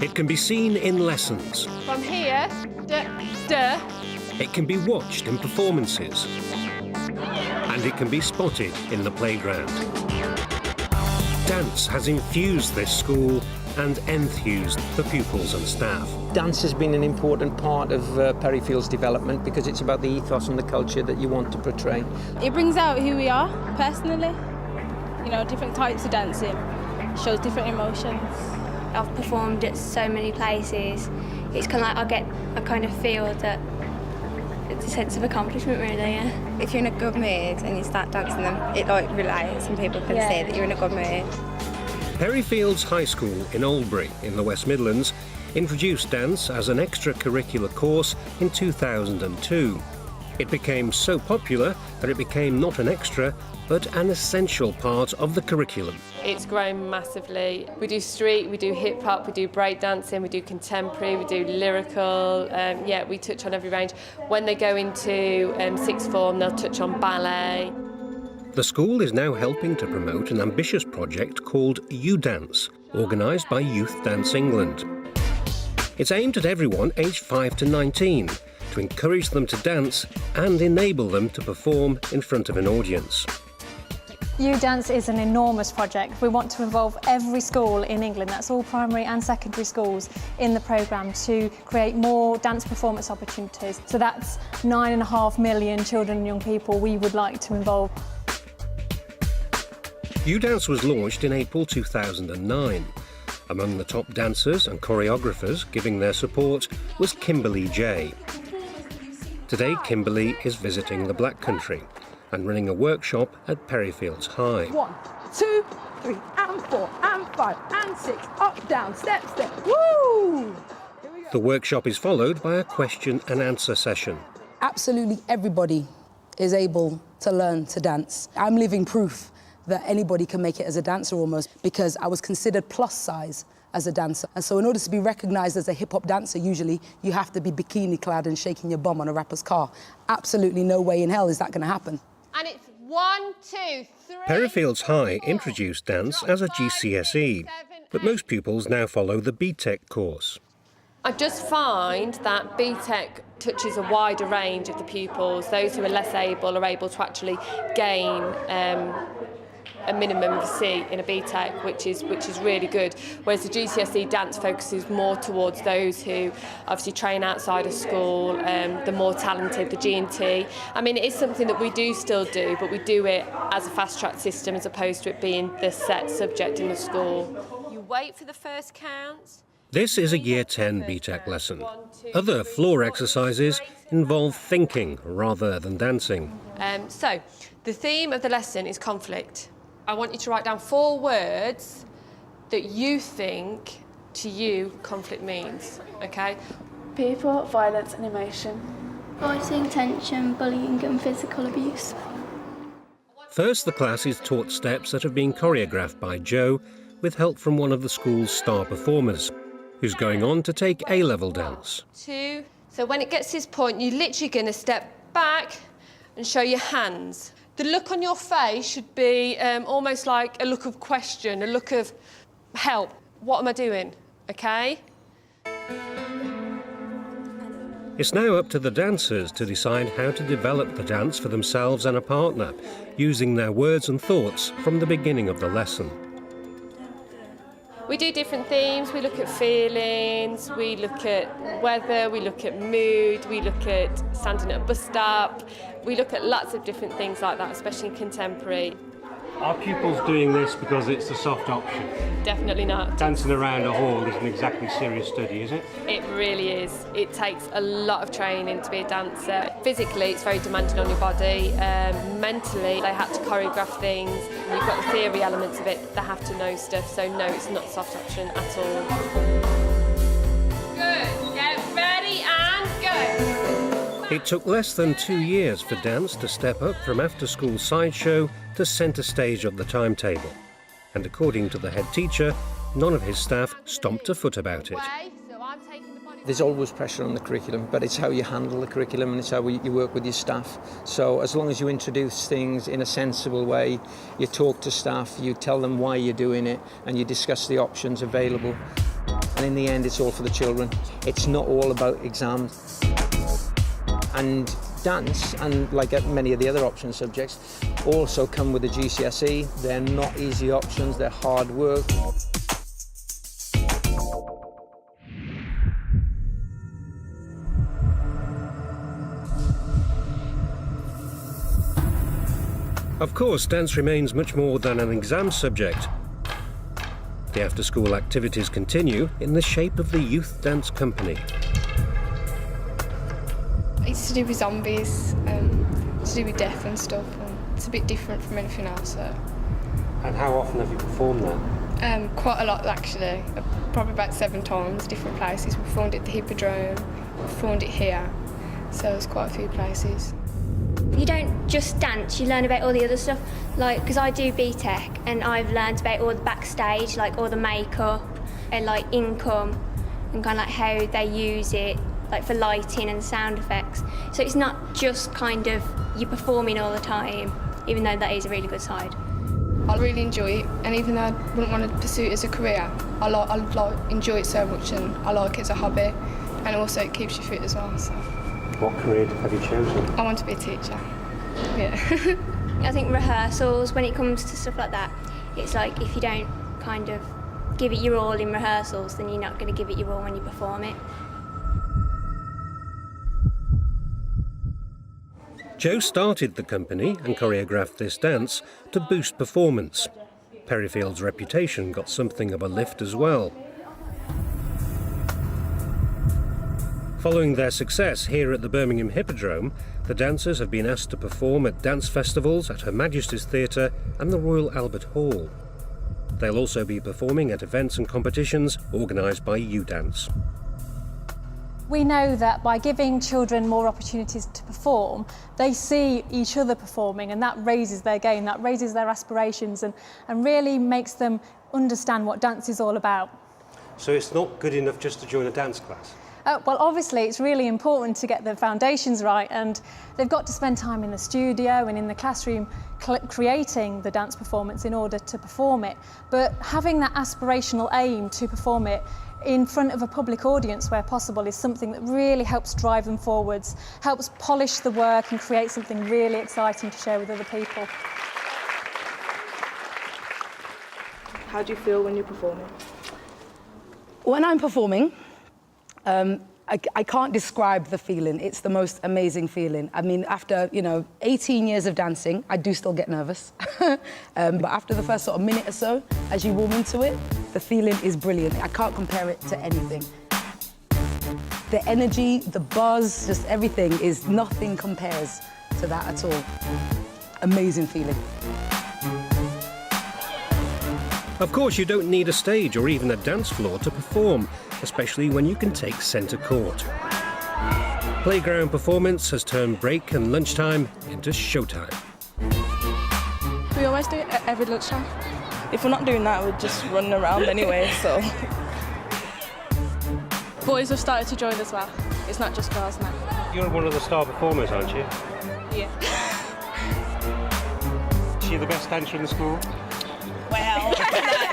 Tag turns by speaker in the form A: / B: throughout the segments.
A: It can be seen in lessons.
B: From here, duh.
A: It can be watched in performances. And it can be spotted in the playground. Dance has infused this school and enthused the pupils and staff.
C: Dance has been an important part of Perryfields' development because it's about the ethos and the culture that you want to portray.
D: It brings out who we are, personally. You know, different types of dancing. Shows different emotions.
E: I've performed at so many places. It's kind of like I kind of feel that it's a sense of accomplishment, really, yeah.
F: If you're in a good mood and you start dancing them, it like relates and people can see that you're in a good mood.
A: Perryfields High School in Oldbury in the West Midlands introduced dance as an extracurricular course in 2002. It became so popular that it became not an extra, but an essential part of the curriculum.
B: It's grown massively. We do street, we do hip-hop, we do breakdancing, we do contemporary, we do lyrical. We touch on every range. When they go into sixth form, they'll touch on ballet.
A: The school is now helping to promote an ambitious project called U.Dance, organised by Youth Dance England. It's aimed at everyone aged 5 to 19, to encourage them to dance and enable them to perform in front of an audience.
G: U.Dance is an enormous project. We want to involve every school in England, that's all primary and secondary schools, in the programme to create more dance performance opportunities. So that's 9.5 million children and young people we would like to involve.
A: U.Dance was launched in April 2009. Among the top dancers and choreographers giving their support was Kimberly J. Today, Kimberly is visiting the Black Country and running a workshop at Perryfields High.
H: 1, 2, 3, and 4, and 5, and 6, up, down, step, step, woo!
A: The workshop is followed by a question and answer session.
I: Absolutely everybody is able to learn to dance. I'm living proof that anybody can make it as a dancer almost, because I was considered plus size as a dancer. And so in order to be recognised as a hip-hop dancer, usually you have to be bikini-clad and shaking your bum on a rapper's car. Absolutely no way in hell is that going to happen.
B: And it's 1, 2, 3...
A: Perryfields High introduced dance as a GCSE, but most pupils now follow the BTEC course.
B: I just find that BTEC touches a wider range of the pupils. Those who are less able are able to actually gain a minimum of C in a BTEC, which is really good. Whereas the GCSE dance focuses more towards those who obviously train outside of school, the more talented, the G&T. I mean, it is something that we do still do, but we do it as a fast-track system as opposed to it being the set subject in the school. You wait for the first count.
A: This is a Year 10 BTEC lesson. Other floor exercises involve thinking rather than dancing.
B: So, the theme of the lesson is conflict. I want you to write down 4 words that you think, to you, conflict means, OK?
J: People, violence and emotion.
E: Fighting, tension, bullying and physical abuse.
A: First, the class is taught steps that have been choreographed by Joe with help from one of the school's star performers, who's going on to take A-level dance.
B: 2. So when it gets to this point, you're literally going to step back and show your hands. The look on your face should be almost like a look of question, a look of help. What am I doing? OK?
A: It's now up to the dancers to decide how to develop the dance for themselves and a partner, using their words and thoughts from the beginning of the lesson.
B: We do different themes. We look at feelings, we look at weather, we look at mood, we look at standing at a bus stop. We look at lots of different things like that, especially in contemporary.
K: Are pupils doing this because it's a soft option?
B: Definitely not.
K: Dancing around a hall isn't exactly serious study, is it?
B: It really is. It takes a lot of training to be a dancer. Physically, it's very demanding on your body. Mentally, they have to choreograph things. You've got the theory elements of it. They have to know stuff. So no, it's not a soft option at all. Good. Get ready and go.
A: It took less than 2 years for dance to step up from after-school sideshow to centre stage of the timetable. And according to the head teacher, none of his staff stomped a foot about it.
C: There's always pressure on the curriculum, but it's how you handle the curriculum and it's how you work with your staff. So as long as you introduce things in a sensible way, you talk to staff, you tell them why you're doing it, and you discuss the options available. and in the end it's all for the children. It's not all about exams. And dance, and like many of the other option subjects, also come with a GCSE. They're not easy options, they're hard work.
A: Of course, dance remains much more than an exam subject. The after-school activities continue in the shape of the Youth Dance Company.
L: It's to do with zombies, to do with death and stuff, and it's a bit different from anything else. So.
K: And how often have you performed that?
L: Quite a lot actually, probably about 7 times, different places. We performed at the Hippodrome, we performed it here, so there's quite a few places.
E: You don't just dance, you learn about all the other stuff, like, because I do BTEC and I've learned about all the backstage, like all the makeup and like income and kind of like how they use it, like for lighting and sound effects. So it's not just kind of you performing all the time, even though that is a really good side.
L: I really enjoy it, and even though I wouldn't want to pursue it as a career, I enjoy it so much, and I like it as a hobby, and also it keeps you fit as well. So.
K: What career have you chosen?
L: I want to be a teacher. Yeah.
E: I think rehearsals, when it comes to stuff like that, it's like if you don't kind of give it your all in rehearsals, then you're not going to give it your all when you perform it.
A: Joe started the company and choreographed this dance to boost performance. Perryfields' reputation got something of a lift as well. Following their success here at the Birmingham Hippodrome, the dancers have been asked to perform at dance festivals at Her Majesty's Theatre and the Royal Albert Hall. They'll also be performing at events and competitions organised by U.Dance.
G: We know that by giving children more opportunities to perform, they see each other performing, and that raises their game, that raises their aspirations, and really makes them understand what dance is all about.
K: So it's not good enough just to join a dance class?
G: Well, obviously it's really important to get the foundations right, and they've got to spend time in the studio and in the classroom creating the dance performance in order to perform it. But having that aspirational aim to perform it in front of a public audience where possible is something that really helps drive them forwards, helps polish the work and create something really exciting to share with other people.
J: How do you feel when you're performing?
I: When I'm performing, I can't describe the feeling. It's the most amazing feeling. I mean, after, 18 years of dancing, I do still get nervous. But after the first sort of minute or so, as you warm into it, the feeling is brilliant. I can't compare it to anything. The energy, the buzz, just everything is, nothing compares to that at all. Amazing feeling.
A: Of course, you don't need a stage or even a dance floor to perform, especially when you can take centre court. Playground performance has turned break and lunchtime into showtime.
M: We always do it at every lunchtime. If we're not doing that, we're just running around anyway, so. Boys have started to join as well. It's not just girls now.
K: You're one of the star performers, aren't you?
M: Yeah.
K: Is she the best dancer in the school?
M: Well,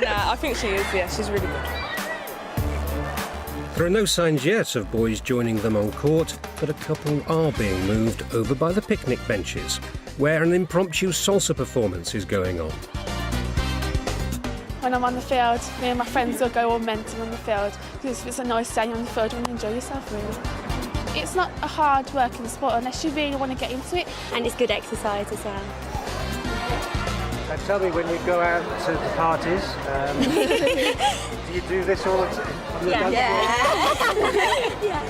M: nah, I think she is, yeah, she's really good.
A: There are no signs yet of boys joining them on court, but a couple are being moved over by the picnic benches, where an impromptu salsa performance is going on.
J: When I'm on the field, me and my friends will go all mental on the field, because it's a nice day on the field and you enjoy yourself, really. It's not a hard working sport unless you really want to get into it.
E: And it's good exercise as well.
K: And tell me, when you go out to the parties, do you do this all the time?
E: Yeah.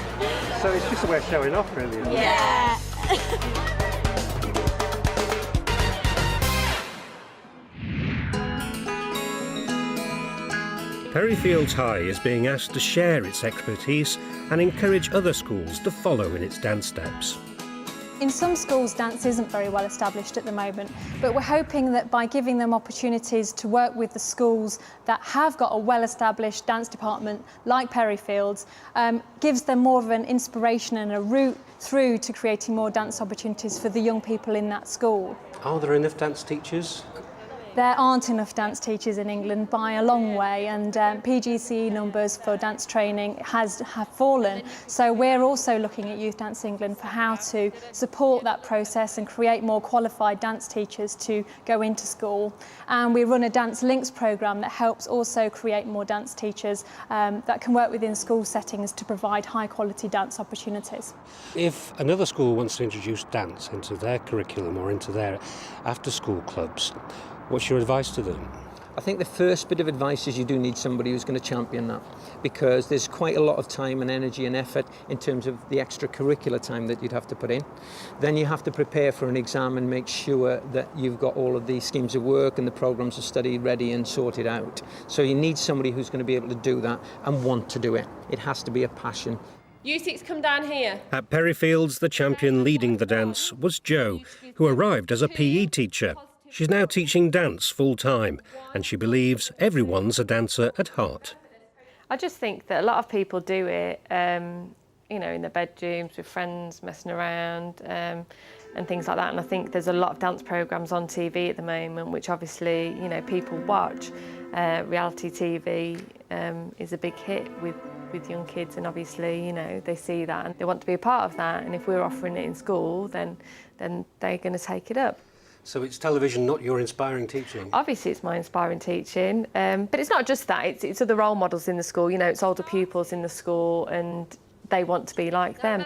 K: So it's just a way of showing off, really. Isn't
E: Yeah.
A: Perryfields High is being asked to share its expertise and encourage other schools to follow in its dance steps.
G: In some schools, dance isn't very well established at the moment, but we're hoping that by giving them opportunities to work with the schools that have got a well-established dance department, like Perryfields, gives them more of an inspiration and a route through to creating more dance opportunities for the young people in that school.
K: Are there enough dance teachers?
G: There aren't enough dance teachers in England by a long way, and PGCE numbers for dance training have fallen. So we're also looking at Youth Dance England for how to support that process and create more qualified dance teachers to go into school. And we run a Dance Links programme that helps also create more dance teachers that can work within school settings to provide high quality dance opportunities.
A: If another school wants to introduce dance into their curriculum or into their after-school clubs, what's your advice to them?
C: I think the first bit of advice is you do need somebody who's going to champion that, because there's quite a lot of time and energy and effort in terms of the extracurricular time that you'd have to put in. Then you have to prepare for an exam and make sure that you've got all of the schemes of work and the programmes of study ready and sorted out. So you need somebody who's going to be able to do that and want to do it. It has to be a passion.
B: U6, come down here.
A: At Perryfields, the champion leading the dance was Jo, who arrived as a PE teacher. She's now teaching dance full-time, and she believes everyone's a dancer at heart.
B: I just think that a lot of people do it, you know, in their bedrooms with friends, messing around and things like that. And I think there's a lot of dance programmes on TV at the moment, which obviously, you know, people watch. Reality TV is a big hit with young kids, and obviously, you know, they see that and they want to be a part of that. And if we're offering it in school, then they're going to take it up.
A: So it's television, not your inspiring teaching?
B: Obviously it's my inspiring teaching, but it's not just that, it's other role models in the school, you know, it's older pupils in the school and they want to be like them.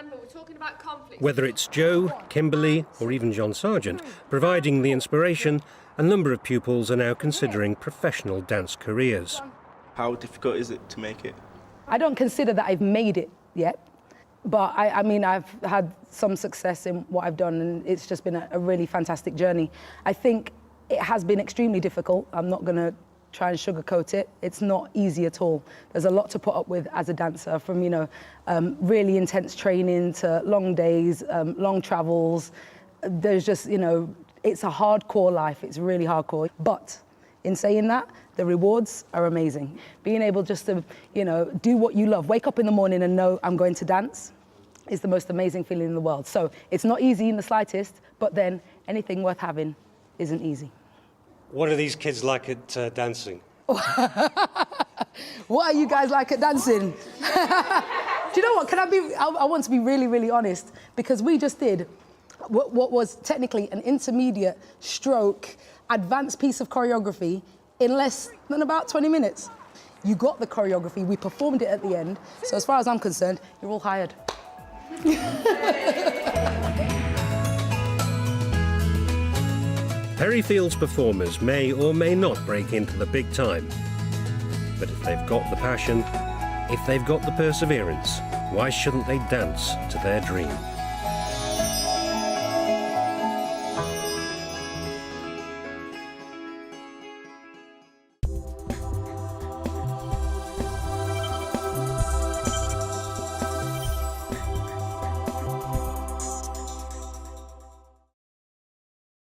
A: Whether it's Jo, Kimberly or even John Sargent, providing the inspiration, a number of pupils are now considering professional dance careers.
N: How difficult is it to make it?
I: I don't consider that I've made it yet. But I mean, I've had some success in what I've done, and it's just been a really fantastic journey. I think it has been extremely difficult. I'm not going to try and sugarcoat it. It's not easy at all. There's a lot to put up with as a dancer, from, you know, really intense training to long days, long travels. There's just, you know, it's a hardcore life. It's really hardcore. But in saying that, the rewards are amazing. Being able just to, you know, do what you love, wake up in the morning and know I'm going to dance is the most amazing feeling in the world. So it's not easy in the slightest, but then anything worth having isn't easy.
A: What are these kids like at dancing?
I: What are you guys like at dancing? Do you know what, I want to be really, really honest, because we just did what was technically an intermediate stroke advanced piece of choreography in less than about 20 minutes. You got the choreography, we performed it at the end, so as far as I'm concerned, you're all hired.
A: Perryfields performers may or may not break into the big time, but if they've got the passion, if they've got the perseverance, why shouldn't they dance to their dream?